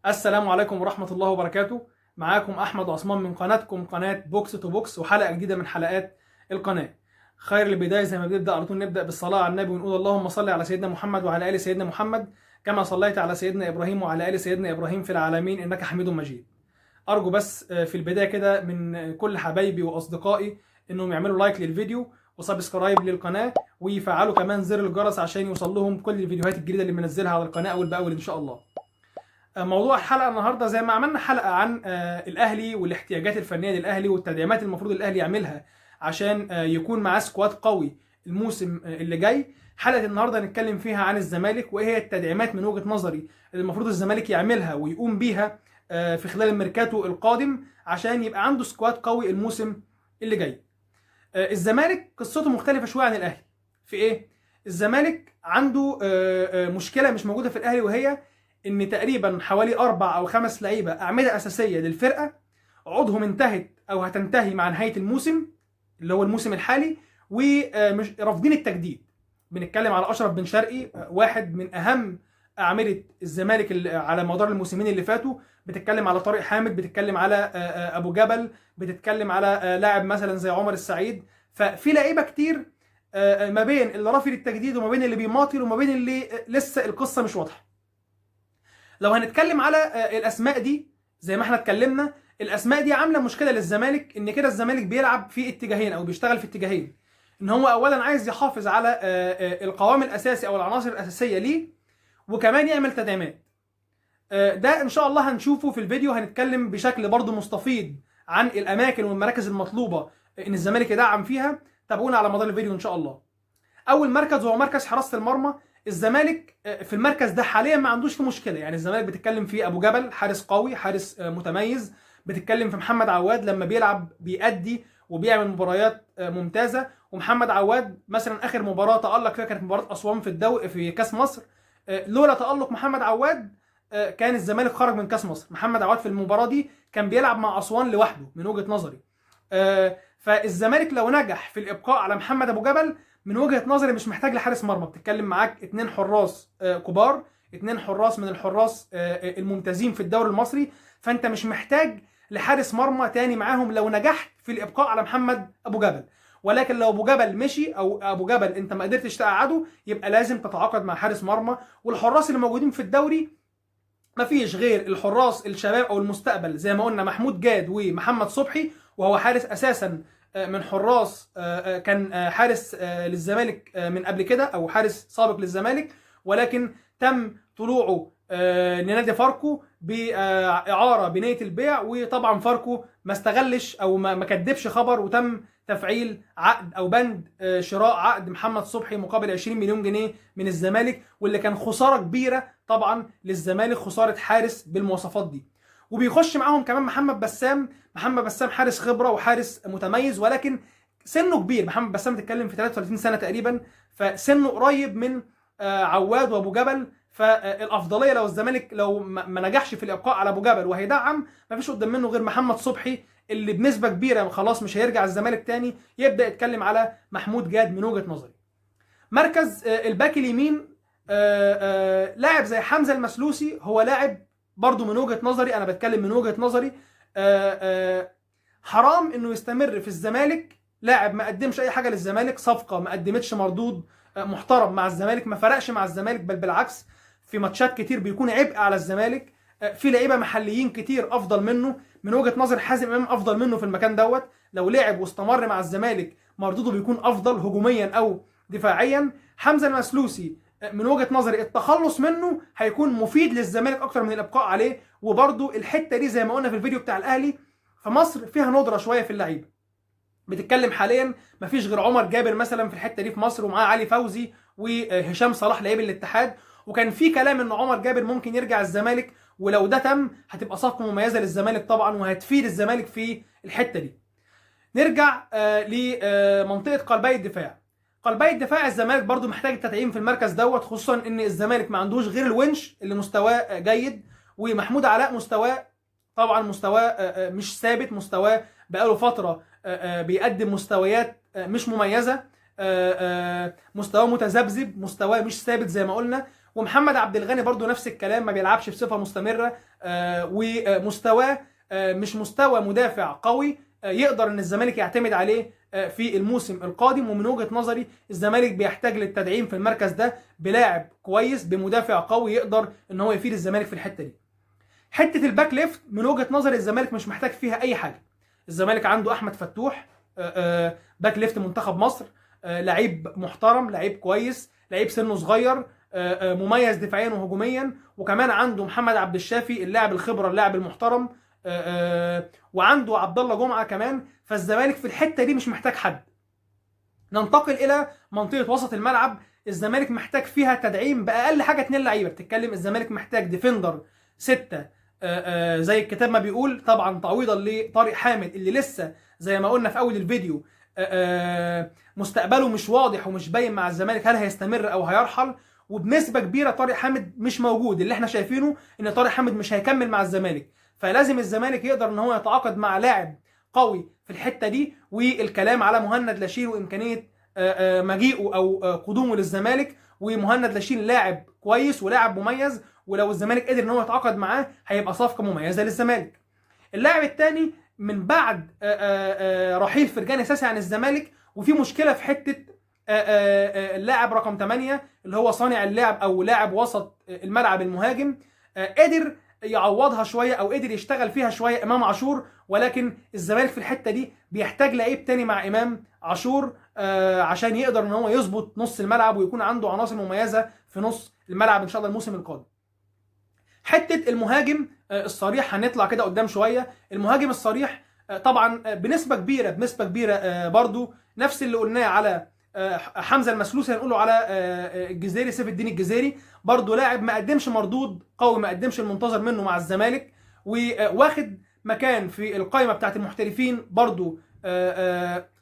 السلام عليكم ورحمة الله وبركاته. معاكم أحمد عثمان من قناتكم قناة بوكس تو بوكس وحلقة جديدة من حلقات القناة. خير البداية زي ما بنبدأ على طول نبدأ بالصلاة على النبي ونقول اللهم صل على سيدنا محمد وعلى آل سيدنا محمد كما صليت على سيدنا إبراهيم وعلى آل سيدنا إبراهيم في العالمين إنك حميد مجيد. أرجو بس في البداية كده من كل حبايبي وأصدقائي إنهم يعملوا لايك للفيديو وسبسكرايب للقناة ويفعلوا كمان زر الجرس عشان يوصل لهم كل الفيديوهات الجديدة اللي بنزلها على القناة أول بأول إن شاء الله. موضوع الحلقه النهارده زي ما عملنا حلقه عن الاهلي والاحتياجات الفنيه للاهلي والتدعيمات المفروض الاهلي يعملها عشان يكون معاه سكواد قوي الموسم اللي جاي. حلقه النهارده هنتكلم فيها عن الزمالك وايه هي التدعيمات من وجهه نظري اللي المفروض الزمالك يعملها ويقوم بيها في خلال الميركاتو القادم عشان يبقى عنده سكواد قوي الموسم اللي جاي. الزمالك قصته مختلفه شويه عن الاهلي في ايه؟ الزمالك عنده مشكله مش موجوده في الاهلي، وهي ان تقريبا حوالي 4 أو 5 لعيبه اعمده اساسيه للفرقه عقودهم انتهت او هتنتهي مع نهايه الموسم اللي هو الموسم الحالي ومش رافضين التجديد. بنتكلم على اشرف بن شرقي، واحد من اهم اعمده الزمالك على مدار الموسمين اللي فاتوا. بتتكلم على طارق حامد، بتتكلم على ابو جبل، بتتكلم على لاعب مثلا زي عمر السعيد. ففي لعيبه كتير ما بين اللي رافض التجديد وما بين اللي بيماطل وما بين اللي لسه القصه مش واضحه. لو هنتكلم على الاسماء دي زي ما احنا اتكلمنا، الاسماء دي عامله مشكله للزمالك، ان كده الزمالك بيلعب في اتجاهين او بيشتغل في اتجاهين. ان هو اولا عايز يحافظ على القوام الاساسي او العناصر الاساسيه ليه، وكمان يعمل تدعيمات. ده ان شاء الله هنشوفه في الفيديو. هنتكلم بشكل برضو مستفيض عن الاماكن والمراكز المطلوبه ان الزمالك يدعم فيها. تابعونا على مدار الفيديو ان شاء الله. اول مركز هو مركز حراسه المرمى. الزمالك في المركز ده حاليا ما عندوش فيه مشكله، يعني الزمالك بتتكلم في ابو جبل حارس قوي، حارس متميز. بتتكلم في محمد عواد لما بيلعب بيأدي وبيعمل مباريات ممتازه. ومحمد عواد مثلا اخر مباراه تألق فيها كانت مباراه اسوان في في كاس مصر. لولا تألق محمد عواد كان الزمالك خرج من كاس مصر. محمد عواد في المباراه دي كان بيلعب مع اسوان لوحده من وجهه نظري. فالزمالك لو نجح في الابقاء على محمد ابو جبل من وجهة نظري مش محتاج لحارس مرمى. بتتكلم معاك 2 حراس كبار، 2 حراس من الحراس الممتازين في الدوري المصري. فانت مش محتاج لحارس مرمى تاني معاهم لو نجحت في الابقاء على محمد ابو جبل. ولكن لو ابو جبل مشي او ابو جبل انت ما قدرتش تقعده، يبقى لازم تتعاقد مع حارس مرمى. والحراس اللي موجودين في الدوري مفيش غير الحراس الشباب او المستقبل زي ما قلنا محمود جاد ومحمد صبحي، وهو حارس اساسا من حراس كان حارس للزمالك من قبل كده او حارس سابق للزمالك، ولكن تم طلوعه لنادي فاركو باعاره بنيه البيع. وطبعا فاركو ما استغلش او ما كدبش خبر، وتم تفعيل عقد او بند شراء عقد محمد صبحي مقابل 20 مليون جنيه من الزمالك، واللي كان خساره كبيره طبعا للزمالك، خساره حارس بالمواصفات دي. وبيخش معاهم كمان محمد بسام. محمد بسام حارس خبره وحارس متميز، ولكن سنه كبير. محمد بسام بتتكلم في 33 سنه تقريبا، فسنه قريب من عواد وابو جبل. فالافضليه لو الزمالك لو ما نجحش في الابقاء على ابو جبل وهيدعم، ما فيش قدام منه غير محمد صبحي اللي بنسبه كبيره خلاص مش هيرجع الزمالك تاني. يبدا يتكلم على محمود جاد من وجهه نظري. مركز الباك اليمين، لاعب زي حمزه المسلوسي هو لاعب برضو من وجهه نظري، انا بتكلم من وجهه نظري حرام انه يستمر في الزمالك. لاعب ما قدمش اي حاجه للزمالك، صفقه ما قدمتش مردود محترم مع الزمالك، ما فرقش مع الزمالك، بل بالعكس في ماتشات كتير بيكون عبء على الزمالك. في لعيبه محليين كتير افضل منه. من وجهه نظر حازم امام افضل منه في المكان دوت. لو لعب واستمر مع الزمالك مردوده بيكون افضل هجوميا او دفاعيا. حمزه المسلوسي من وجهه نظري التخلص منه هيكون مفيد للزمالك اكتر من الابقاء عليه. وبرده الحته دي زي ما قلنا في الفيديو بتاع الاهلي، فمصر فيها ندره شويه في اللعيبه. بتتكلم حاليا مفيش غير عمر جابر مثلا في الحته دي في مصر، ومعاه علي فوزي وهشام صلاح لعيب الاتحاد. وكان في كلام ان عمر جابر ممكن يرجع الزمالك، ولو ده تم هتبقى صفقه مميزه للزمالك طبعا وهتفيد الزمالك في الحته دي. نرجع لمنطقه قلبي الدفاع. قلبي الدفاع الزمالك برضو محتاج تدعيم في المركز دوت، خصوصا ان الزمالك ما عندوش غير الونش اللي مستواه جيد، ومحمود علاء مستواه طبعا مستواه مش ثابت. مستواه بقاله فتره بيقدم مستويات مش مميزه، مستواه متذبذب، مستواه مش ثابت زي ما قلنا. ومحمد عبد الغني برضو نفس الكلام، ما بيلعبش بصفه مستمره، ومستواه مش مستوى مدافع قوي يقدر ان الزمالك يعتمد عليه في الموسم القادم. ومن وجهة نظري الزمالك بيحتاج للتدعيم في المركز ده بلاعب كويس، بمدافع قوي يقدر ان هو يفيد الزمالك في الحته دي. حته الباك ليفت من وجهة نظري الزمالك مش محتاج فيها اي حاجه. الزمالك عنده احمد فتوح باك ليفت منتخب مصر، لعيب محترم، لعيب كويس، لعيب سنه صغير، مميز دفاعيا وهجوميا. وكمان عنده محمد عبد الشافي اللاعب الخبره، اللاعب المحترم، وعنده عبد الله جمعه كمان. فالزمالك في الحته دي مش محتاج حد. ننتقل الى منطقه وسط الملعب. الزمالك محتاج فيها تدعيم باقل حاجه 2 لعيبه. بتتكلم الزمالك محتاج ديفندر 6 زي الكتاب ما بيقول، طبعا تعويضا لطارق حامد اللي لسه زي ما قلنا في اول الفيديو مستقبله مش واضح ومش باين مع الزمالك، هل هيستمر او هيرحل. وبنسبه كبيره طارق حامد مش موجود. اللي احنا شايفينه ان طارق حامد مش هيكمل مع الزمالك، فلازم الزمالك يقدر ان هو يتعاقد مع لاعب قوي في الحته دي. والكلام على مهند لاشين وامكانيه مجيئه او قدومه للزمالك. ومهند لاشين لاعب كويس ولاعب مميز، ولو الزمالك قدر ان هو يتعاقد معاه هيبقى صفقه مميزه للزمالك. اللاعب الثاني من بعد رحيل فرجاني ساسي عن الزمالك، وفي مشكله في حته اللاعب رقم 8 اللي هو صانع اللعب او لاعب وسط الملعب المهاجم، قدر يعوضها شويه او قدر يشتغل فيها شويه امام عاشور. ولكن الزمالك في الحته دي بيحتاج لعيب تاني مع امام عاشور عشان يقدر ان هو يظبط نص الملعب ويكون عنده عناصر مميزه في نص الملعب ان شاء الله الموسم القادم. حته المهاجم الصريح هنطلع كده قدام شويه. المهاجم الصريح طبعا بنسبه كبيره برضو نفس اللي قلناه على حمزه المسلوسي هنقوله على الجزيري، سيف الدين الجزيري. برضو لاعب ما قدمش مردود قوي، ما قدمش المنتظر منه مع الزمالك، وواخد مكان في القائمه بتاعت المحترفين برضو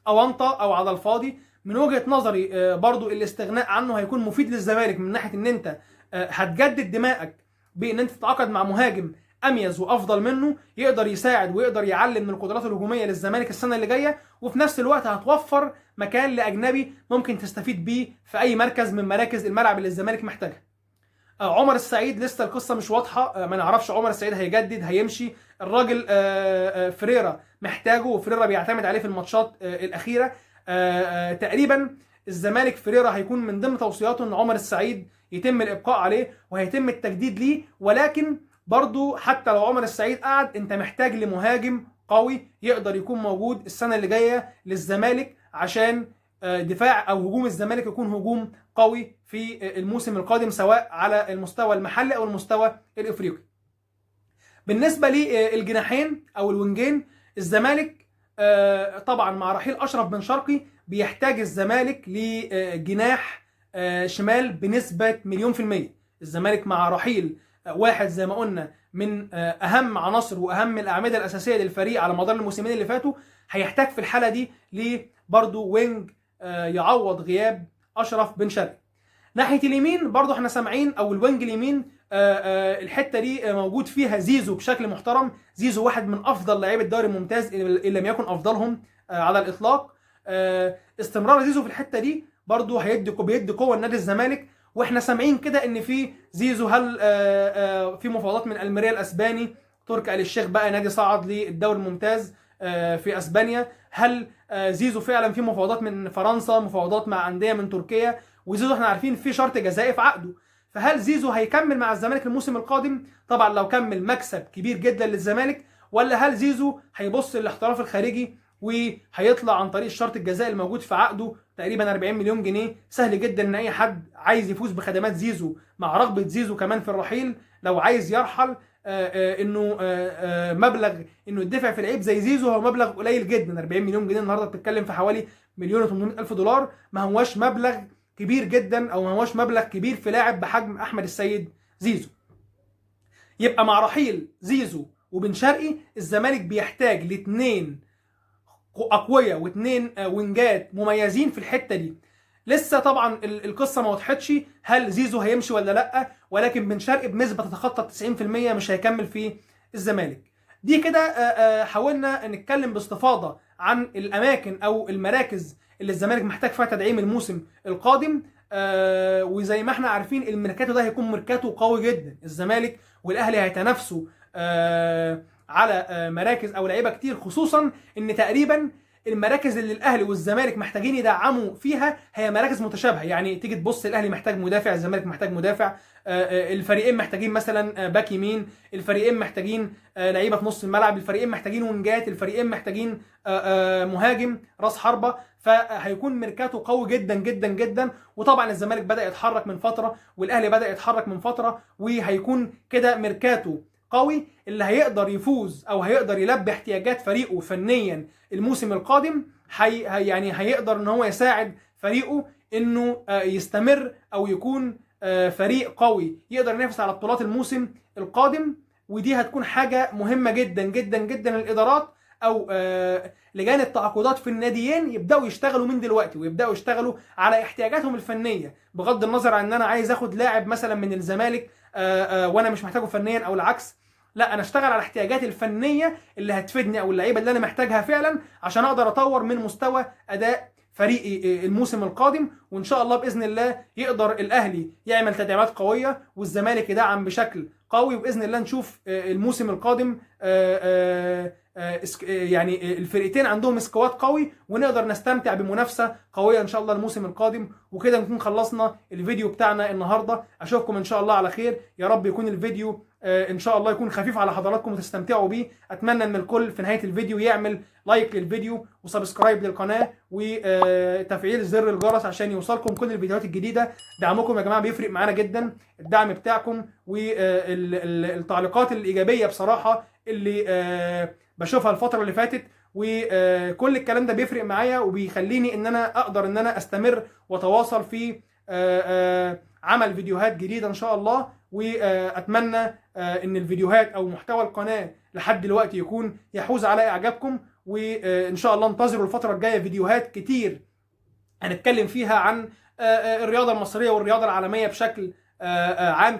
اونطه او على الفاضي. من وجهه نظري برضو الاستغناء عنه هيكون مفيد للزمالك من ناحيه ان انت هتجدد دمائك بان انت تتعاقد مع مهاجم اميز وافضل منه يقدر يساعد ويقدر يعلم من القدرات الهجوميه للزمالك السنه اللي جايه. وفي نفس الوقت هتوفر مكان لاجنبي ممكن تستفيد بيه في اي مركز من مراكز الملعب اللي الزمالك محتاجها. عمر السعيد لسه القصه مش واضحه، ما نعرفش عمر السعيد هيجدد هيمشي. الراجل فريرا محتاجه، وفريرا بيعتمد عليه في الماتشات الاخيره. تقريبا الزمالك فريرا هيكون من ضمن توصياته ان عمر السعيد يتم الابقاء عليه وهيتم التجديد ليه. ولكن برضو حتى لو عمر السعيد قعد، انت محتاج لمهاجم قوي يقدر يكون موجود السنه اللي جايه للزمالك عشان دفاع او هجوم الزمالك يكون هجوم قوي في الموسم القادم، سواء على المستوى المحلي او المستوى الافريقي. بالنسبه للجناحين او الوينجين، الزمالك طبعا مع رحيل اشرف بن شرقي بيحتاج الزمالك لجناح شمال بنسبه 100%. الزمالك مع رحيل واحد زي ما قلنا من اهم عناصر واهم الاعمده الاساسيه للفريق على مدار الموسمين اللي فاتوا، هيحتاج في الحاله دي برضه وينج يعوض غياب اشرف بن شرقي. ناحيه اليمين برضه احنا سامعين او الوينج اليمين الحته دي موجود فيها زيزو بشكل محترم. زيزو واحد من افضل لاعبي الدوري الممتاز ان لم يكن افضلهم على الاطلاق. استمرار زيزو في الحته دي برضه بيدي قوه لنادي الزمالك. واحنا سامعين كده ان في زيزو هل في مفاوضات من الميريا الاسباني، تركي آل الشيخ بقى نادي صعد للدوري الممتاز في اسبانيا. هل زيزو فعلا في مفاوضات من فرنسا، مفاوضات مع انديه من تركيا؟ وزيزو احنا عارفين في شرط جزائي في عقده. فهل زيزو هيكمل مع الزمالك الموسم القادم؟ طبعا لو كمل مكسب كبير جدا للزمالك. ولا هل زيزو هيبص للاحتراف الخارجي وهيطلع عن طريق الشرط الجزائي الموجود في عقده تقريبا 40 مليون جنيه؟ سهل جدا ان اي حد عايز يفوز بخدمات زيزو مع رغبه زيزو كمان في الرحيل لو عايز يرحل انه مبلغ انه يدفع في لعيب زي زيزو هو مبلغ قليل جدا. 40 مليون جنيه النهارده بتتكلم في حوالي 1,800,000 دولار، ما هواش مبلغ كبير جدا او ما هواش مبلغ كبير في لاعب بحجم احمد السيد زيزو. يبقى مع رحيل زيزو وبن شرقي الزمالك بيحتاج لاثنين اقوياء واثنين وينجات مميزين في الحته دي. لسه طبعا القصه ما وضحتش هل زيزو هيمشي ولا لا، ولكن بن شرقي بنسبه تتخطى 90% مش هيكمل في الزمالك. دي كده حاولنا نتكلم باستفاضه عن الاماكن او المراكز اللي الزمالك محتاج فيها تدعيم الموسم القادم. وزي ما احنا عارفين الميركاتو ده هيكون ميركاتو قوي جدا. الزمالك والاهلي هيتنافسوا على مراكز او لعيبه كتير، خصوصا ان تقريبا المراكز اللي الاهلي والزمالك محتاجين يدعموا فيها هي مراكز متشابهه. يعني تيجي تبص الاهلي محتاج مدافع، الزمالك محتاج مدافع، الفريقين محتاجين مثلا باك يمين، الفريقين محتاجين لعيبه في نص الملعب، الفريقين محتاجين وينجات، الفريقين محتاجين مهاجم راس حربه. فهيكون ميركاتو قوي جدا جدا جدا. وطبعا الزمالك بدأ يتحرك من فتره والاهلي بدأ يتحرك من فتره، وهيكون كده ميركاتو قوي اللي هيقدر يفوز او هيقدر يلبي احتياجات فريقه فنيا الموسم القادم. يعني هيقدر ان هو يساعد فريقه انه يستمر او يكون فريق قوي يقدر ينافس على بطولات الموسم القادم. ودي هتكون حاجه مهمه جدا جدا جدا للادارات او لجان التعاقدات في الناديين يبداوا يشتغلوا من دلوقتي، ويبداوا يشتغلوا على احتياجاتهم الفنيه، بغض النظر عن ان انا عايز اخد لاعب مثلا من الزمالك وانا مش محتاجه فنيا او العكس. لا، انا اشتغل على احتياجاتي الفنيه اللي هتفيدني او اللعيبه اللي انا محتاجها فعلا عشان اقدر اطور من مستوى اداء فريقي الموسم القادم. وان شاء الله باذن الله يقدر الاهلي يعمل تدعيمات قويه والزمالك يدعم بشكل قوي، وباذن الله نشوف الموسم القادم يعني الفرقتين عندهم سكواد قوي ونقدر نستمتع بمنافسه قويه ان شاء الله الموسم القادم. وكده نكون خلصنا الفيديو بتاعنا النهارده. اشوفكم ان شاء الله على خير، يا رب يكون الفيديو ان شاء الله يكون خفيف على حضراتكم وتستمتعوا بيه. اتمنى ان الكل في نهايه الفيديو يعمل لايك للفيديو وسبسكرايب للقناه وتفعيل زر الجرس عشان يوصلكم كل الفيديوهات الجديده. دعمكم يا جماعه بيفرق معانا جدا، الدعم بتاعكم والتعليقات الايجابيه بصراحه اللي بشوفها الفتره اللي فاتت، وكل الكلام ده بيفرق معايا وبيخليني ان انا اقدر ان انا استمر واتواصل في عمل فيديوهات جديده ان شاء الله. واتمنى ان الفيديوهات او محتوى القناه لحد دلوقتي يكون يحوز على اعجابكم، وان شاء الله انتظروا الفتره الجايه فيديوهات كتير هنتكلم فيها عن الرياضه المصريه والرياضه العالميه بشكل عام